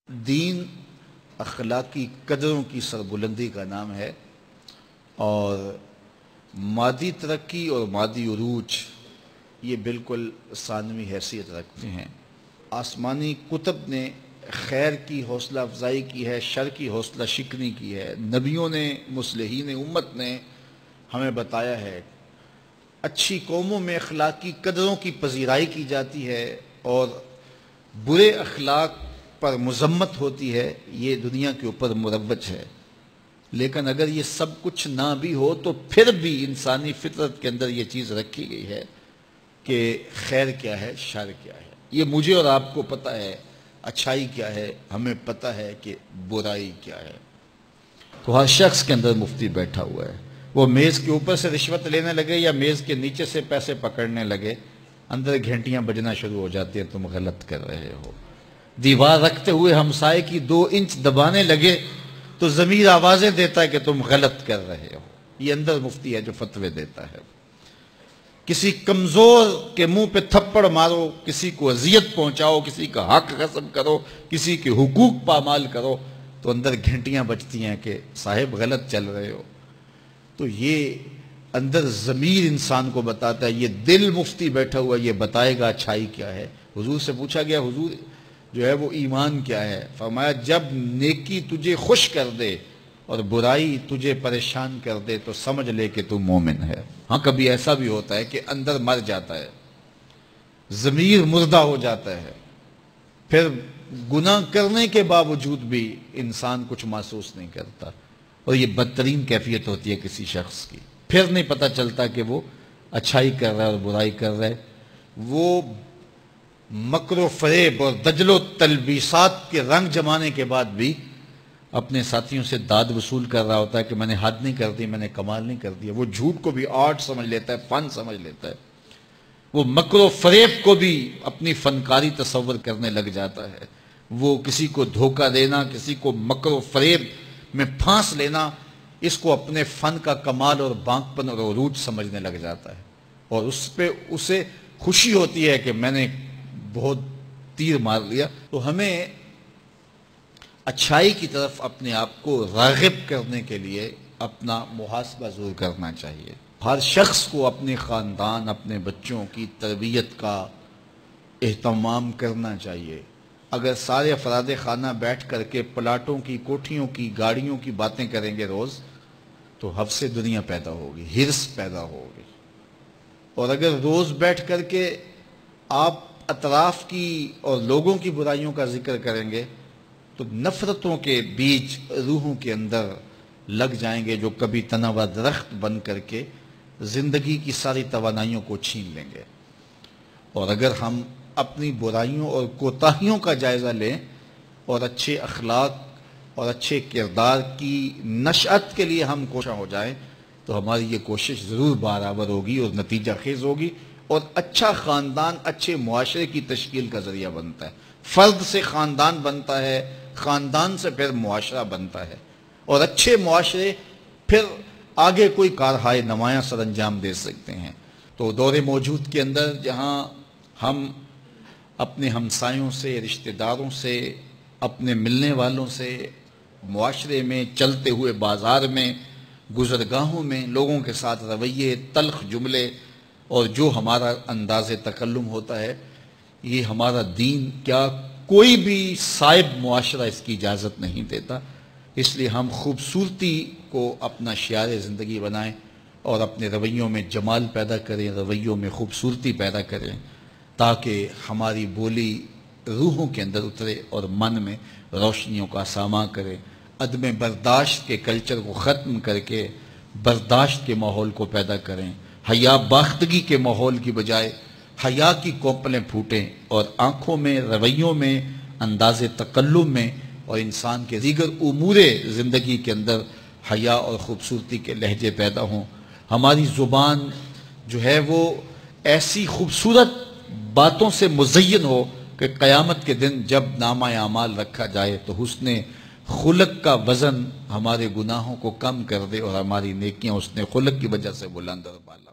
دین اخلاقی قدروں کی سربلندی کا نام ہے اور مادی ترقی اور مادی عروج یہ بالکل ثانوی حیثیت رکھتے ہیں۔ آسمانی کتب نے خیر کی حوصلہ افزائی کی ہے، شر کی حوصلہ شکنی کی ہے۔ نبیوں نے، مصلحین امت نے ہمیں بتایا ہے اچھی قوموں میں اخلاقی قدروں کی پذیرائی کی جاتی ہے اور برے اخلاق پر مذمت ہوتی ہے۔ یہ دنیا کے اوپر مروج ہے، لیکن اگر یہ سب کچھ نہ بھی ہو تو پھر بھی انسانی فطرت کے اندر یہ چیز رکھی گئی ہے کہ خیر کیا ہے، شر کیا ہے۔ یہ مجھے اور آپ کو پتہ ہے اچھائی کیا ہے، ہمیں پتہ ہے کہ برائی کیا ہے۔ تو ہر شخص کے اندر مفتی بیٹھا ہوا ہے، وہ میز کے اوپر سے رشوت لینے لگے یا میز کے نیچے سے پیسے پکڑنے لگے، اندر گھنٹیاں بجنا شروع ہو جاتی ہیں، تم غلط کر رہے ہو۔ دیوار رکھتے ہوئے ہمسائے کی 2 انچ دبانے لگے تو ضمیر آوازیں دیتا ہے کہ تم غلط کر رہے ہو۔ یہ اندر مفتی ہے جو فتوے دیتا ہے۔ کسی کمزور کے منہ پہ تھپڑ مارو، کسی کو اذیت پہنچاؤ، کسی کا حق غصب کرو، کسی کے حقوق پامال کرو تو اندر گھنٹیاں بجتی ہیں کہ صاحب غلط چل رہے ہو۔ تو یہ اندر ضمیر انسان کو بتاتا ہے، یہ دل مفتی بیٹھا ہوا یہ بتائے گا اچھائی کیا ہے۔ حضور سے پوچھا گیا حضور جو ہے وہ ایمان کیا ہے؟ فرمایا جب نیکی تجھے خوش کر دے اور برائی تجھے پریشان کر دے تو سمجھ لے کہ تو مومن ہے۔ ہاں کبھی ایسا بھی ہوتا ہے کہ اندر مر جاتا ہے، ضمیر مردہ ہو جاتا ہے، پھر گناہ کرنے کے باوجود بھی انسان کچھ محسوس نہیں کرتا، اور یہ بدترین کیفیت ہوتی ہے کسی شخص کی۔ پھر نہیں پتہ چلتا کہ وہ اچھائی کر رہا ہے اور برائی کر رہا ہے۔ وہ مکر و فریب اور دجل و تلبیسات کے رنگ جمانے کے بعد بھی اپنے ساتھیوں سے داد وصول کر رہا ہوتا ہے کہ میں نے حد نہیں کر دی، میں نے کمال نہیں کر دیا۔ وہ جھوٹ کو بھی آرٹ سمجھ لیتا ہے، فن سمجھ لیتا ہے۔ وہ مکر و فریب کو بھی اپنی فنکاری تصور کرنے لگ جاتا ہے۔ وہ کسی کو دھوکہ دینا، کسی کو مکر و فریب میں پھانس لینا، اس کو اپنے فن کا کمال اور بانکپن اور عروج سمجھنے لگ جاتا ہے، اور اس پہ اسے خوشی ہوتی ہے کہ میں نے بہت تیر مار لیا۔ تو ہمیں اچھائی کی طرف اپنے آپ کو راغب کرنے کے لیے اپنا محاسبہ ضرور کرنا چاہیے۔ ہر شخص کو اپنے خاندان، اپنے بچوں کی تربیت کا اہتمام کرنا چاہیے۔ اگر سارے افراد خانہ بیٹھ کر کے پلاٹوں کی، کوٹھیوں کی، گاڑیوں کی باتیں کریں گے روز تو حفظ دنیا پیدا ہوگی، ہرس پیدا ہوگی۔ اور اگر روز بیٹھ کر کے آپ اطراف کی اور لوگوں کی برائیوں کا ذکر کریں گے تو نفرتوں کے بیج روحوں کے اندر لگ جائیں گے، جو کبھی تناور درخت بن کر کے زندگی کی ساری توانائیوں کو چھین لیں گے۔ اور اگر ہم اپنی برائیوں اور کوتاہیوں کا جائزہ لیں اور اچھے اخلاق اور اچھے کردار کی نشأت کے لیے ہم کوشاں ہو جائیں تو ہماری یہ کوشش ضرور برابر ہوگی اور نتیجہ خیز ہوگی، اور اچھا خاندان اچھے معاشرے کی تشکیل کا ذریعہ بنتا ہے۔ فرد سے خاندان بنتا ہے، خاندان سے پھر معاشرہ بنتا ہے، اور اچھے معاشرے پھر آگے کوئی کارہائے نمایاں سر انجام دے سکتے ہیں۔ تو دور موجود کے اندر جہاں ہم اپنے ہمسایوں سے، رشتہ داروں سے، اپنے ملنے والوں سے، معاشرے میں، چلتے ہوئے بازار میں، گزرگاہوں میں لوگوں کے ساتھ رویے، تلخ جملے اور جو ہمارا انداز تکلم ہوتا ہے، یہ ہمارا دین کیا کوئی بھی صائب معاشرہ اس کی اجازت نہیں دیتا۔ اس لیے ہم خوبصورتی کو اپنا شعار زندگی بنائیں اور اپنے رویوں میں جمال پیدا کریں، رویوں میں خوبصورتی پیدا کریں، تاکہ ہماری بولی روحوں کے اندر اترے اور من میں روشنیوں کا ساماں کرے۔ عدم برداشت کے کلچر کو ختم کر کے برداشت کے ماحول کو پیدا کریں، حیا باختگی کے ماحول کی بجائے حیا کی کوپلیں پھوٹیں، اور آنکھوں میں، رویوں میں، انداز تکلم میں اور انسان کے دیگر امور زندگی کے اندر حیا اور خوبصورتی کے لہجے پیدا ہوں۔ ہماری زبان جو ہے وہ ایسی خوبصورت باتوں سے مزین ہو کہ قیامت کے دن جب نامہ اعمال رکھا جائے تو حسن خلق کا وزن ہمارے گناہوں کو کم کر دے اور ہماری نیکیاں حسن خلق کی وجہ سے بلند اور بالا